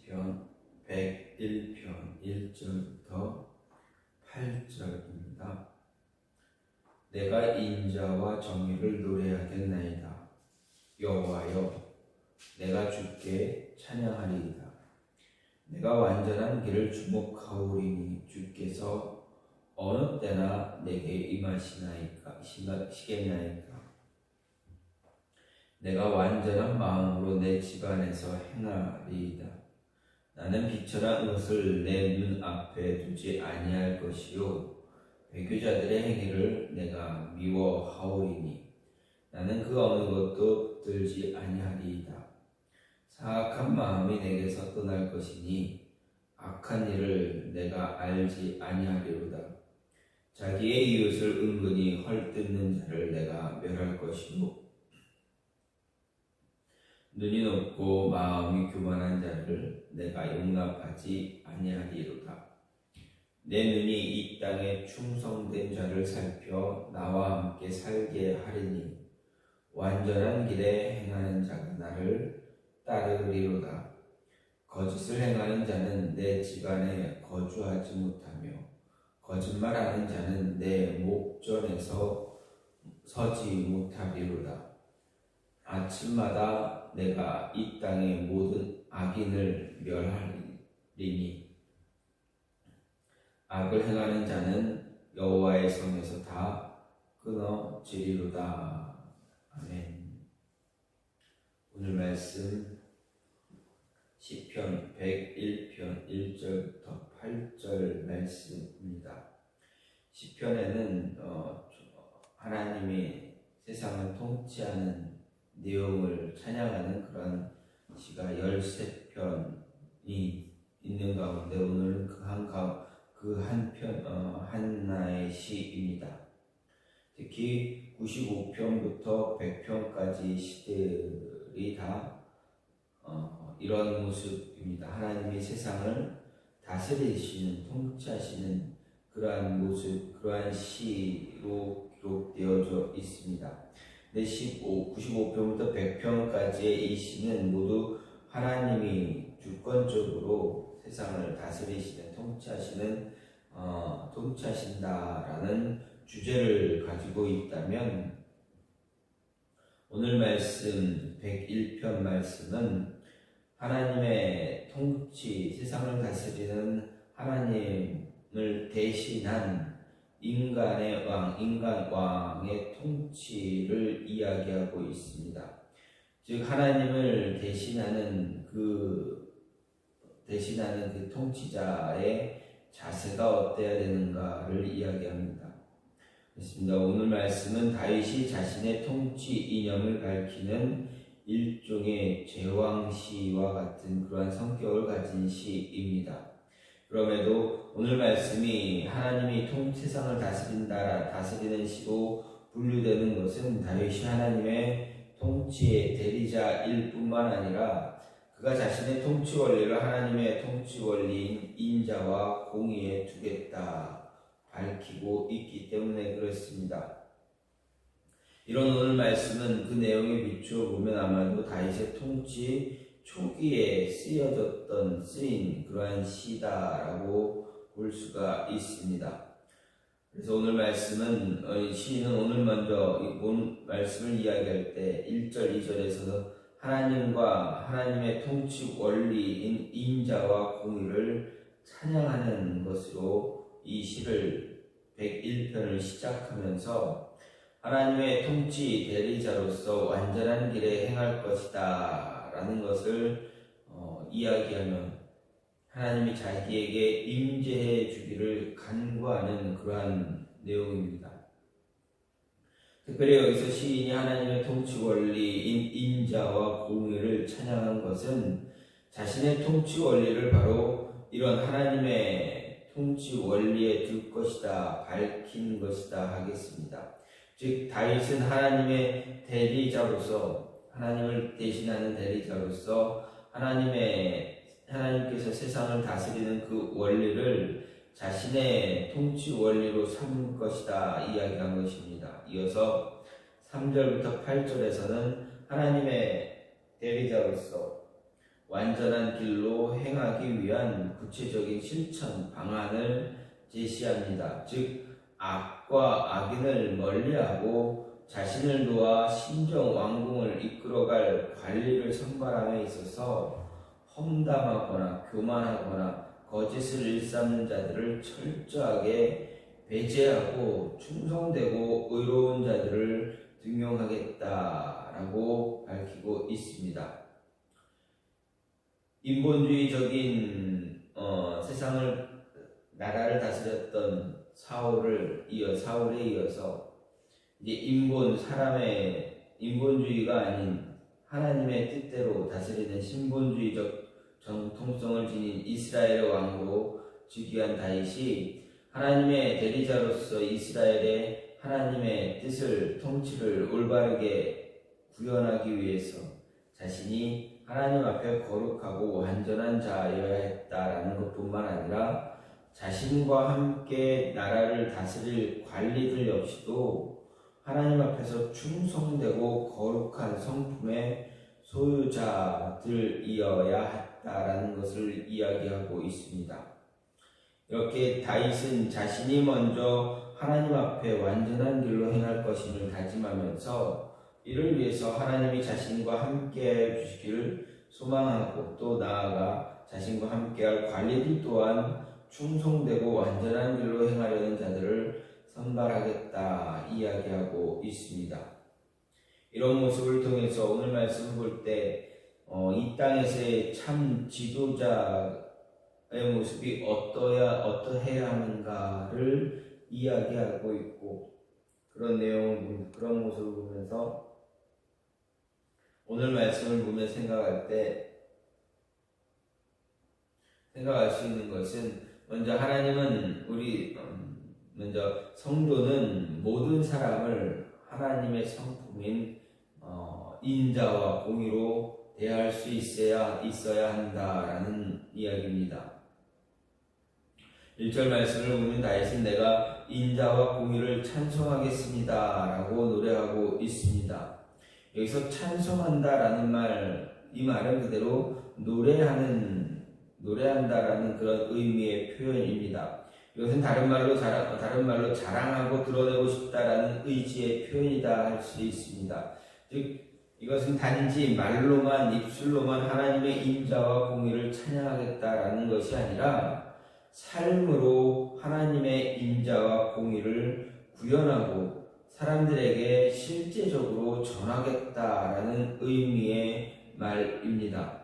시편 101편 1절부터 8절입니다. 내가 인자와 정의를 노래하겠나이다. 여호와여, 내가 주께 찬양하리이다. 내가 완전한 길을 주목하오리니 주께서 어느 때나 내게 임하시겠나이까. 내가 완전한 마음으로 내 집안에서 행하리이다. 나는 비천한 것을 내 눈앞에 두지 아니할 것이요 배교자들의 행위를 내가 미워하오리니 나는 그 어느 것도 붙들지 아니하리이다. 사악한 마음이 내게서 떠날 것이니 악한 일을 내가 알지 아니하리로다. 자기의 이웃을 은근히 헐뜯는 자를 내가 멸할 것이요 눈이 높고 마음이 교만한 자를 내가 용납하지 아니하리로다. 내 눈이 이 땅에 충성된 자를 살펴 나와 함께 살게 하리니 완전한 길에 행하는 자가 나를 따르리로다. 거짓을 행하는 자는 내 집안에 거주하지 못하며 거짓말하는 자는 내 목전에서 서지 못하리로다. 아침마다 내가 이 땅의 모든 악인을 멸하리니 악을 행하는 자는 여호와의 성에서 다 끊어지리로다. 아멘. 오늘 말씀 시편 101편 1절부터 8절 말씀입니다. 시편에는 하나님이 세상을 통치하는 내용을 찬양하는 그런 시가 13편이 있는 가운데 오늘은 그 하나의 시입니다. 특히 95편부터 100편까지 시들이 다 이런 모습입니다. 하나님이 세상을 다스리시는, 통치하시는 그러한 모습, 그러한 시로 기록되어져 있습니다. 95편부터 100편까지의 이 시는 모두 하나님이 주권적으로 세상을 다스리시는, 통치하신다라는 주제를 가지고 있다면 오늘 말씀 101편 말씀은 하나님의 통치, 세상을 다스리는 하나님을 대신한 인간 왕의 통치를 이야기하고 있습니다. 즉 하나님을 대신하는 그 통치자의 자세가 어때야 되는가를 이야기합니다. 그렇습니다. 오늘 말씀은 다윗이 자신의 통치 이념을 밝히는 일종의 제왕시와 같은 그러한 성격을 가진 시입니다. 그럼에도 오늘 말씀이 하나님이 세상을 다스리는 시로 분류되는 것은 다윗이 하나님의 통치의 대리자일 뿐만 아니라 그가 자신의 통치 원리를 하나님의 통치 원리인 인자와 공의에 두겠다 밝히고 있기 때문에 그렇습니다. 이런 오늘 말씀은 그 내용에 비추어 보면 아마도 다윗의 통치 초기에 쓰인 그러한 시다라고 볼 수가 있습니다. 그래서 오늘 말씀은 시인은 오늘 먼저 본 말씀을 이야기할 때 1절, 2절에서 하나님과 하나님의 통치 원리인 인자와 공의를 찬양하는 것으로 이 시를 101편을 시작하면서 하나님의 통치 대리자로서 완전한 길에 행할 것이다 라는 것을 이야기하며 하나님이 자기에게 임재해 주기를 간구하는 그러한 내용입니다. 특별히 여기서 시인이 하나님의 통치 원리인 인자와 공의를 찬양한 것은 자신의 통치 원리를 바로 이런 하나님의 통치 원리에 둘 것이다, 밝힌 것이다 하겠습니다. 즉 다윗은 하나님의 대리자로서, 하나님을 대신하는 대리자로서 하나님께서 세상을 다스리는 그 원리를 자신의 통치 원리로 삼을 것이다 이야기한 것입니다. 이어서 3절부터 8절에서는 하나님의 대리자로서 완전한 길로 행하기 위한 구체적인 실천 방안을 제시합니다. 즉 악과 악인을 멀리하고 자신을 도와 신정 왕궁을 이끌어갈 관리를 선발함에 있어서 험담하거나 교만하거나 거짓을 일삼는 자들을 철저하게 배제하고 충성되고 의로운 자들을 등용하겠다라고 밝히고 있습니다. 인본주의적인 세상을 나라를 다스렸던 사울에 이어서 이제 사람의 인본주의가 아닌 하나님의 뜻대로 다스리는 신본주의적 정통성을 지닌 이스라엘의 왕으로 즉위한 다윗이 하나님의 대리자로서 이스라엘의 하나님의 뜻을 통치를 올바르게 구현하기 위해서 자신이 하나님 앞에 거룩하고 완전한 자여야 했다라는 것뿐만 아니라 자신과 함께 나라를 다스릴 관리들 역시도 하나님 앞에서 충성되고 거룩한 성품의 소유자들이어야 했다라는 것을 이야기하고 있습니다. 이렇게 다윗은 자신이 먼저 하나님 앞에 완전한 길로 행할 것임을 다짐하면서 이를 위해서 하나님이 자신과 함께 해주시기를 소망하고 또 나아가 자신과 함께할 관리들 또한 충성되고 완전한 길로 행하려는 자들을 선발하겠다 이야기하고 있습니다. 이런 모습을 통해서 오늘 말씀을 볼 때 이 땅에서의 참 지도자의 모습이 어떠해야 하는가를 이야기하고 있고 그런 모습을 보면서 오늘 말씀을 보며 생각할 수 있는 것은 먼저 하나님은 먼저 성도는 모든 사람을 하나님의 성품인 인자와 공의로 대할 수 있어야 한다라는 이야기입니다. 1절 말씀을 보면 다윗은 내가 인자와 공의를 찬송하겠습니다 라고 노래하고 있습니다. 여기서 찬송한다라는 이 말은 그대로 노래한다라는 그런 의미의 표현입니다. 이것은 다른 말로 자랑하고 드러내고 싶다라는 의지의 표현이다 할 수 있습니다. 즉 이것은 단지 입술로만 하나님의 인자와 공의를 찬양하겠다라는 것이 아니라 삶으로 하나님의 인자와 공의를 구현하고 사람들에게 실제적으로 전하겠다라는 의미의 말입니다.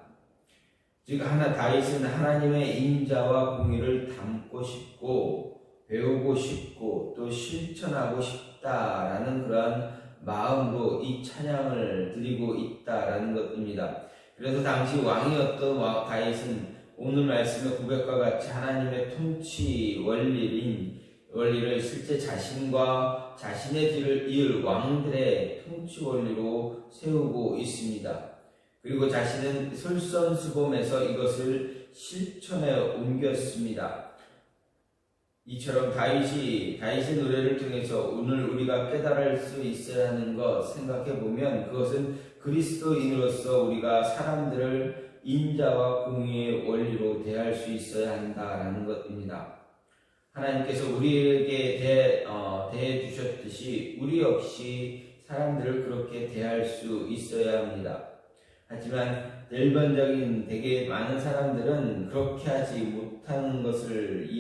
즉 다윗은 하나님의 인자와 공의를 담고 싶고 배우고 싶고 또 실천하고 싶다라는 그러한 마음으로 이 찬양을 드리고 있다라는 것입니다. 그래서 당시 왕이었던 다윗은 오늘 말씀의 고백과 같이 하나님의 통치 원리를 실제 자신과 자신의 뒤를 이을 왕들의 통치 원리로 세우고 있습니다. 그리고 자신은 솔선수범해서 이것을 실천에 옮겼습니다. 이처럼 다윗의 노래를 통해서 오늘 우리가 깨달을 수 있어야 하는 것 생각해보면 그것은 그리스도인으로서 우리가 사람들을 인자와 공의의 원리로 대할 수 있어야 한다라는 것입니다. 하나님께서 우리에게 대해 주셨듯이 우리 역시 사람들을 그렇게 대할 수 있어야 합니다. 하지만 일반적인 되게 많은 사람들은 그렇게 하지 못하는 것을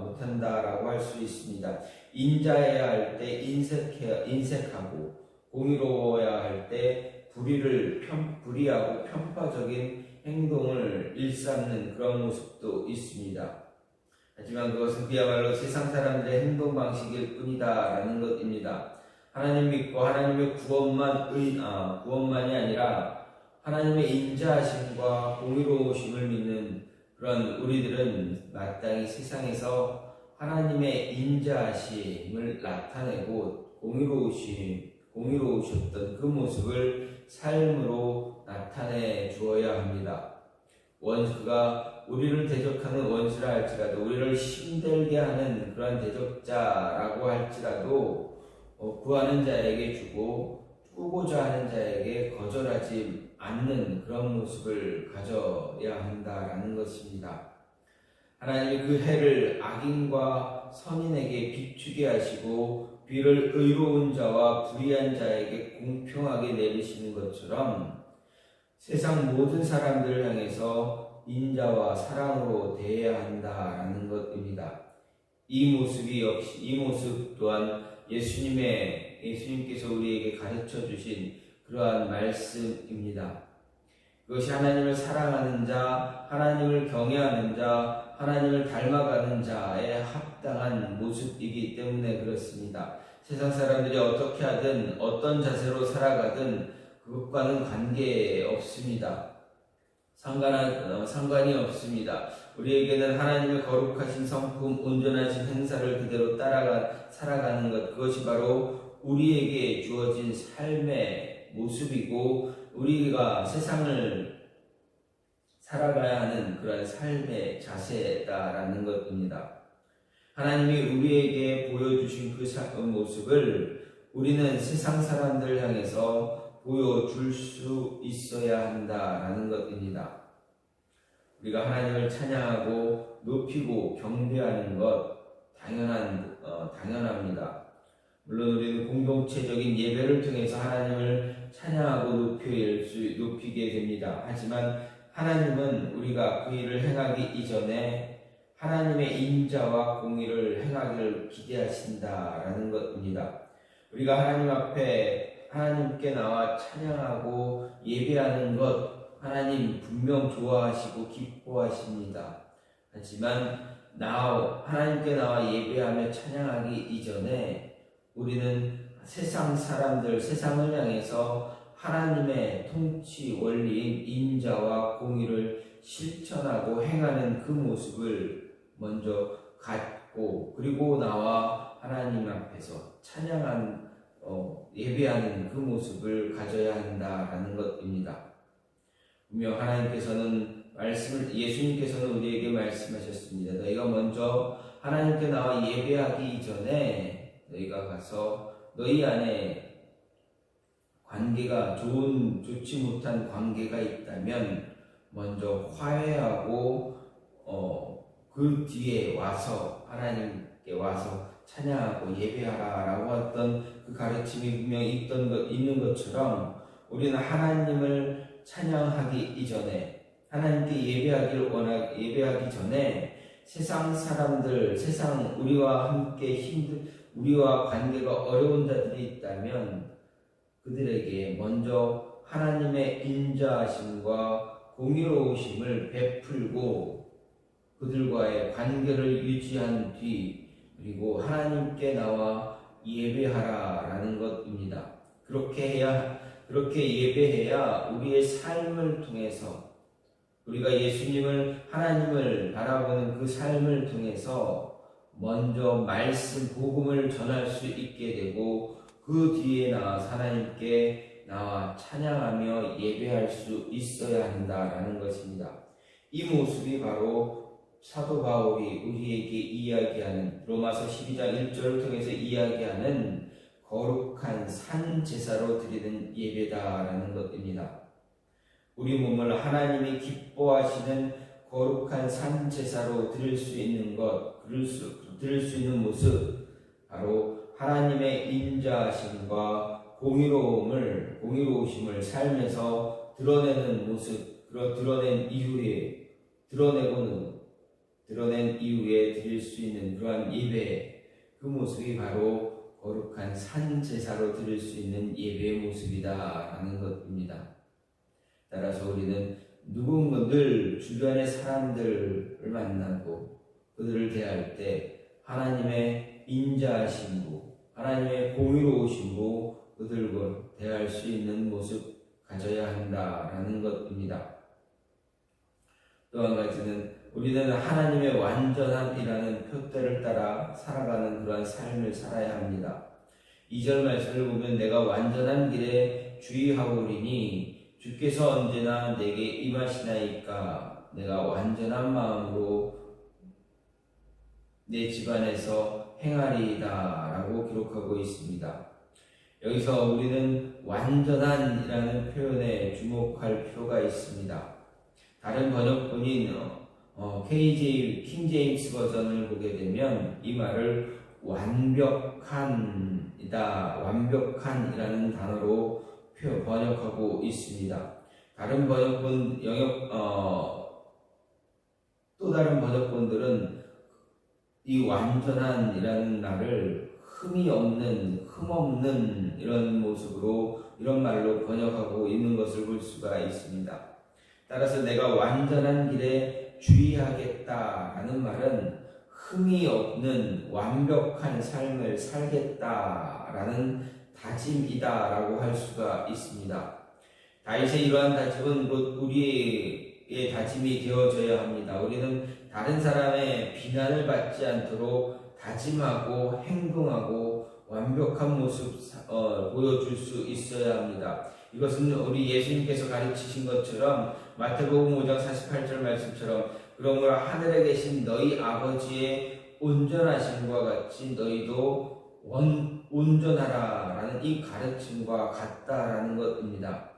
못한다라고 할 수 있습니다. 인자해야 할 때 인색하고 공의로워야 할 때 불의하고 편파적인 행동을 일삼는 그런 모습도 있습니다. 하지만 그것은 그야말로 세상 사람들의 행동 방식일 뿐이다라는 것입니다. 하나님 믿고 하나님의 구원만이 아니라 하나님의 인자하심과 공의로우심을 믿는 그런 우리들은 마땅히 세상에서 하나님의 인자하심을 나타내고 공의로우셨던 그 모습을 삶으로 나타내 주어야 합니다. 그가 우리를 대적하는 원수라 할지라도 우리를 힘들게 하는 그러한 대적자라고 할지라도 구하는 자에게 주고 꾸고자 하는 자에게 거절하지 않는 그런 모습을 가져야 한다라는 것입니다. 하나님이 그 해를 악인과 선인에게 비추게 하시고 비를 의로운 자와 불의한 자에게 공평하게 내리시는 것처럼 세상 모든 사람들을 향해서 인자와 사랑으로 대해야 한다라는 것입니다. 이 모습 또한 예수님께서 우리에게 가르쳐 주신 그러한 말씀입니다. 그것이 하나님을 사랑하는 자, 하나님을 경외하는 자, 하나님을 닮아가는 자의 합당한 모습이기 때문에 그렇습니다. 세상 사람들이 어떻게 하든 어떤 자세로 살아가든 그것과는 관계없습니다. 상관이 없습니다. 우리에게는 하나님의 거룩하신 성품, 온전하신 행사를 그대로 살아가는 것, 그것이 바로 우리에게 주어진 삶의 모습이고 우리가 세상을 살아가야 하는 그런 삶의 자세다라는 것입니다. 하나님이 우리에게 보여주신 그 모습을 우리는 세상 사람들 향해서 보여줄 수 있어야 한다라는 것입니다. 우리가 하나님을 찬양하고 높이고 경배하는 것 당연합니다. 물론 우리는 공동체적인 예배를 통해서 하나님을 찬양하고 높이게 됩니다. 하지만 하나님은 우리가 그 일을 행하기 이전에 하나님의 인자와 공의를 행하기를 기대하신다라는 것입니다. 우리가 하나님 앞에 하나님께 나와 찬양하고 예배하는 것 하나님 분명 좋아하시고 기뻐하십니다. 하지만 하나님께 나와 예배하며 찬양하기 이전에 우리는 세상을 향해서 하나님의 통치 원리인 인자와 공의를 실천하고 행하는 그 모습을 먼저 갖고 그리고 나와 하나님 앞에서 예배하는 그 모습을 가져야 한다라는 것입니다. 분명 예수님께서는 우리에게 말씀하셨습니다. 너희가 먼저 하나님께 나와 예배하기 이전에 너희가 가서 너희 안에 좋지 못한 관계가 있다면 먼저 화해하고 그 뒤에 하나님께 와서 찬양하고 예배하라라고 했던 그 가르침이 분명히 있는 것처럼 우리는 하나님을 찬양하기 이전에 하나님께 예배하기 전에 세상 사람들, 우리와 관계가 어려운 자들이 있다면 그들에게 먼저 하나님의 인자하심과 공의로우심을 베풀고 그들과의 관계를 유지한 뒤 그리고 하나님께 나와 예배하라라는 것입니다. 그렇게 예배해야 우리의 삶을 통해서 우리가 하나님을 바라보는 그 삶을 통해서 먼저 복음을 전할 수 있게 되고 그 뒤에 나와서 하나님께 나와 찬양하며 예배할 수 있어야 한다라는 것입니다. 이 모습이 바로 사도 바울이 우리에게 이야기하는 로마서 12장 1절을 통해서 이야기하는 거룩한 산 제사로 드리는 예배다라는 것입니다. 우리 몸을 하나님이 기뻐하시는 거룩한 산 제사로 드릴 수 있는 모습 바로 하나님의 인자하심과 공의로우심을 삶에서 드러내는 모습, 드러낸 이후에 드릴 수 있는 그러한 예배, 그 모습이 바로 거룩한 산 제사로 드릴 수 있는 예배의 모습이다라는 것입니다. 따라서 우리는 늘 주변의 사람들을 만나고 그들을 대할 때 하나님의 인자하심으로 하나님의 공의로우심으로 그들과 대할 수 있는 모습 가져야 한다라는 것입니다. 또 한 가지는 우리는 하나님의 완전함이라는 표대를 따라 살아가는 그러한 삶을 살아야 합니다. 2절 말씀을 보면 내가 완전한 길에 주의하오리니 주께서 언제나 내게 임하시나이까 내가 완전한 마음으로 내 집안에서 행하리이다 라고 기록하고 있습니다. 여기서 우리는 완전한이라는 표현에 주목할 필요가 있습니다. 다른 번역본인 킹 제임스 버전을 보게 되면 이 말을 완벽한이라는 단어로 번역하고 있습니다. 다른 번역본 또 다른 번역본들은 이 완전한이라는 말을 흠없는 이런 모습으로 이런 말로 번역하고 있는 것을 볼 수가 있습니다. 따라서 내가 완전한 길에 주의하겠다라는 말은 흠이 없는 완벽한 삶을 살겠다라는 다짐이다라고 할 수가 있습니다. 다윗의 이러한 다짐은 곧 우리의 다짐이 되어져야 합니다. 우리는 다른 사람의 비난을 받지 않도록 다짐하고 행동하고 완벽한 모습 보여줄 수 있어야 합니다. 이것은 우리 예수님께서 가르치신 것처럼 마태복음 5장 48절 말씀처럼 그러므로 하늘에 계신 너희 아버지의 온전하심과 같이 너희도 온전하라라는 이 가르침과 같다라는 것입니다.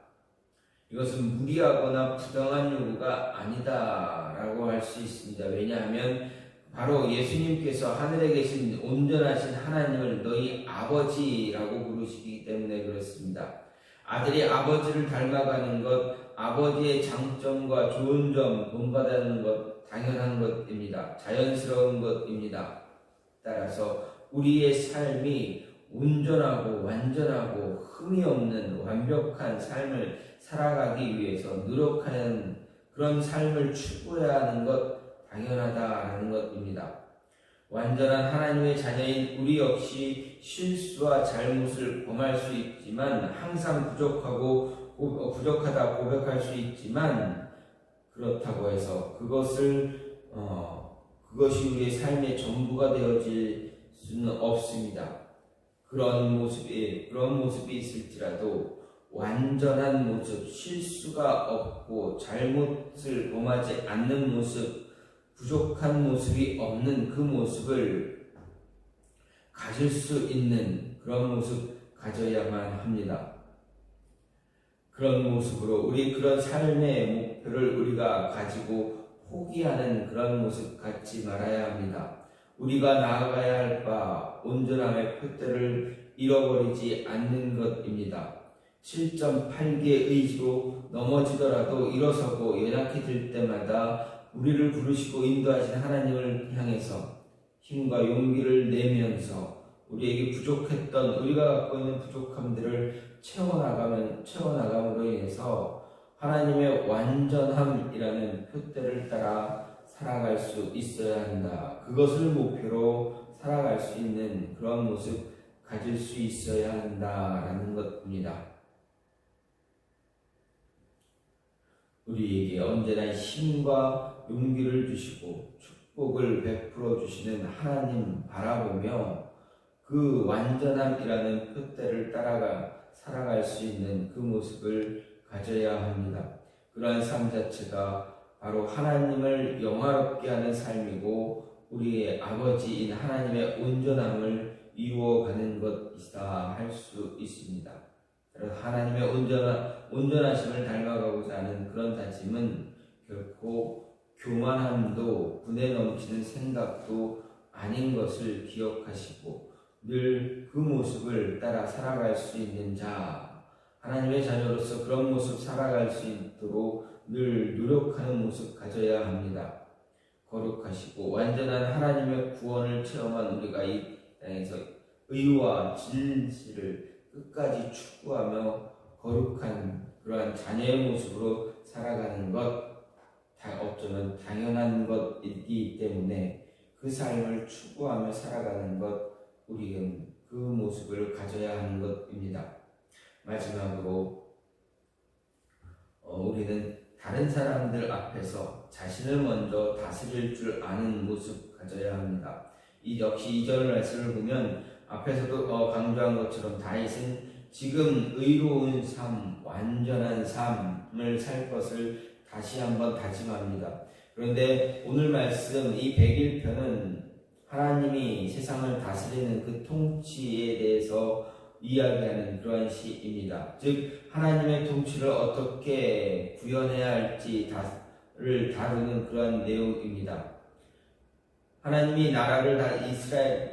이것은 무리하거나 부당한 요구가 아니다라고 할 수 있습니다. 왜냐하면 바로 예수님께서 하늘에 계신 온전하신 하나님을 너희 아버지라고 부르시기 때문에 그렇습니다. 아들이 아버지를 닮아가는 것, 아버지의 장점과 좋은 점 본받는 것 당연한 것입니다. 자연스러운 것입니다. 따라서 우리의 삶이 온전하고 완전하고 흠이 없는 완벽한 삶을 살아가기 위해서 노력하는 그런 삶을 추구해야 하는 것 당연하다라는 것입니다. 완전한 하나님의 자녀인 우리 역시 실수와 잘못을 범할 수 있지만 항상 부족하다 고백할 수 있지만 그렇다고 해서 그것이 우리의 삶의 전부가 되어질 수는 없습니다. 그런 모습이 있을지라도 완전한 모습, 실수가 없고 잘못을 범하지 않는 모습, 부족한 모습이 없는 그 모습을 가질 수 있는 그런 모습 가져야만 합니다. 그런 모습으로 그런 삶의 목표를 우리가 가지고 포기하는 그런 모습 갖지 말아야 합니다. 우리가 나아가야 할 바 온전함의 표대를 잃어버리지 않는 것입니다. 7.8개의 의지로 넘어지더라도 일어서고 연약해질 때마다 우리를 부르시고 인도하신 하나님을 향해서 힘과 용기를 내면서 우리에게 부족했던 우리가 갖고 있는 부족함들을 채워나감으로 인해서 하나님의 완전함이라는 표대를 따라 살아갈 수 있어야 한다. 그것을 목표로 살아갈 수 있는 그런 모습 가질 수 있어야 한다라는 것입니다. 우리에게 언제나 힘과 용기를 주시고 축복을 베풀어 주시는 하나님 바라보며 그 완전함이라는 표대를 따라가 살아갈 수 있는 그 모습을 가져야 합니다. 그러한 삶 자체가 바로 하나님을 영화롭게 하는 삶이고 우리의 아버지인 하나님의 온전함을 이루어가는 것이다 할 수 있습니다. 하나님의 온전하심을 닮아가고자 하는 그런 다짐은 결코 교만함도 분에 넘치는 생각도 아닌 것을 기억하시고 늘 그 모습을 따라 살아갈 수 있는 자, 하나님의 자녀로서 그런 모습 살아갈 수 있도록 늘 노력하는 모습 가져야 합니다. 거룩하시고 완전한 하나님의 구원을 체험한 우리가 이 땅에서 의와 진실을 끝까지 추구하며 거룩한 그러한 자녀의 모습으로 살아가는 것 어쩌면 당연한 것이기 때문에 그 삶을 추구하며 살아가는 것 우리는 그 모습을 가져야 하는 것입니다. 마지막으로 우리는 다른 사람들 앞에서 자신을 먼저 다스릴 줄 아는 모습 가져야 합니다. 역시 2절 말씀을 보면 앞에서도 강조한 것처럼 다윗은 지금 의로운 삶, 완전한 삶을 살 것을 다시 한번 다짐합니다. 그런데 오늘 말씀 이 101편은 하나님이 세상을 다스리는 그 통치에 대해서 이야기하는 그러한 시입니다. 즉 하나님의 통치를 어떻게 구현해야 할지를 다루는 그러한 내용입니다. 하나님이 나라를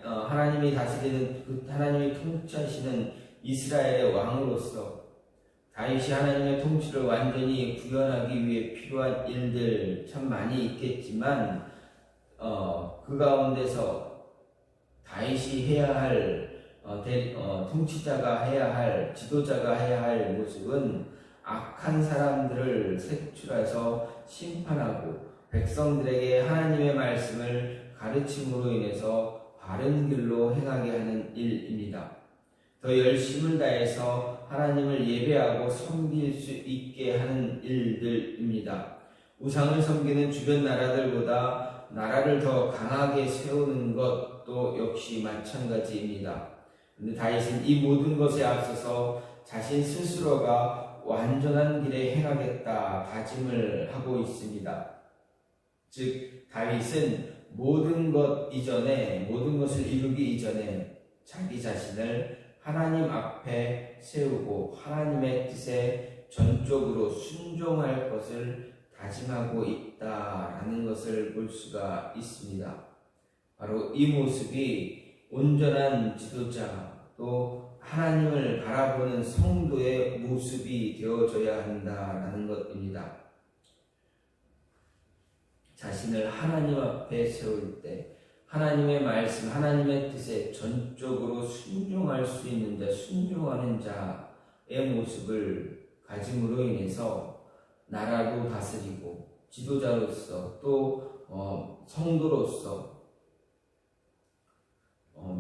하나님이 다스리는 하나님이 통치하시는 이스라엘의 왕으로서 다윗이 하나님의 통치를 완전히 구현하기 위해 필요한 일들 참 많이 있겠지만 그 가운데서 다윗이 해야 할 통치자가 해야 할 지도자가 해야 할 모습은 악한 사람들을 색출해서 심판하고 백성들에게 하나님의 말씀을 가르침으로 인해서 바른 길로 행하게 하는 일입니다. 더 열심을 다해서 하나님을 예배하고 섬길 수 있게 하는 일들입니다. 우상을 섬기는 주변 나라들보다 나라를 더 강하게 세우는 것도 역시 마찬가지입니다. 그런데 다윗은 이 모든 것에 앞서서 자신 스스로가 완전한 길에 행하겠다 다짐을 하고 있습니다. 즉 다윗은 모든 것을 이루기 이전에 자기 자신을 하나님 앞에 세우고 하나님의 뜻에 전적으로 순종할 것을 다짐하고 있다라는 것을 볼 수가 있습니다. 바로 이 모습이 온전한 지도자 또 하나님을 바라보는 성도의 모습이 되어져야 한다라는 것입니다. 자신을 하나님 앞에 세울 때 하나님의 말씀, 하나님의 뜻에 전적으로 순종할 수 있는 자, 순종하는 자의 모습을 가짐으로 인해서 나라도 다스리고 지도자로서 또 성도로서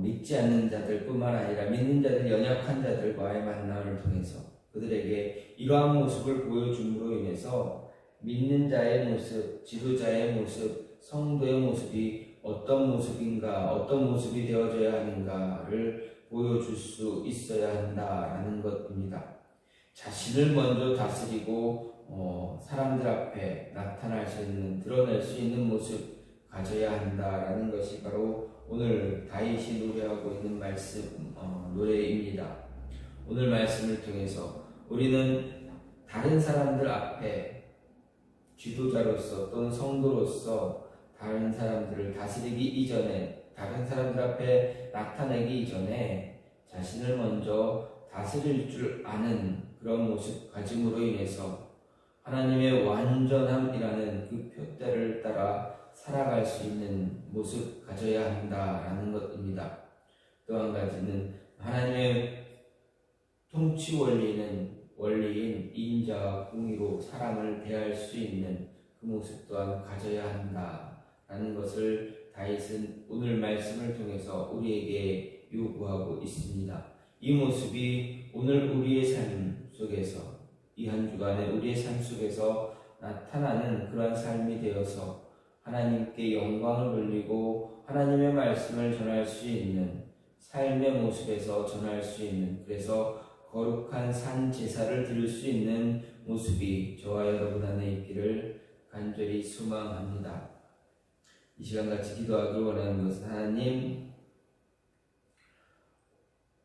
믿지 않는 자들뿐만 아니라 믿는 자들, 연약한 자들과의 만남을 통해서 그들에게 이러한 모습을 보여줌으로 인해서 믿는 자의 모습, 지도자의 모습, 성도의 모습이 어떤 모습인가, 어떤 모습이 되어져야 하는가를 보여줄 수 있어야 한다라는 것입니다. 자신을 먼저 다스리고 사람들 앞에 나타날 수 있는, 드러낼 수 있는 모습 가져야 한다라는 것이 바로 오늘 다윗이 노래하고 있는 노래입니다. 오늘 말씀을 통해서 우리는 다른 사람들 앞에 지도자로서 또는 성도로서 다른 사람들을 다스리기 이전에, 다른 사람들 앞에 나타내기 이전에 자신을 먼저 다스릴 줄 아는 그런 모습 가짐으로 인해서 하나님의 완전함이라는 그 표대를 따라 살아갈 수 있는 모습 가져야 한다라는 것입니다. 또 한 가지는 하나님의 통치 원리인 인자와 공의로 사람을 대할 수 있는 그 모습 또한 가져야 한다라는 것을 다윗은 오늘 말씀을 통해서 우리에게 요구하고 있습니다. 이 모습이 오늘 우리의 삶 속에서, 이 한 주간의 우리의 삶 속에서 나타나는 그러한 삶이 되어서 하나님께 영광을 돌리고 하나님의 말씀을 전할 수 있는 삶의 모습에서 전할 수 있는, 그래서 거룩한 산 제사를 드릴 수 있는 모습이 저와 여러분 안에 있기를 간절히 소망합니다. 이 시간 같이 기도하기 원하는 것은 하나님,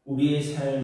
우리의 삶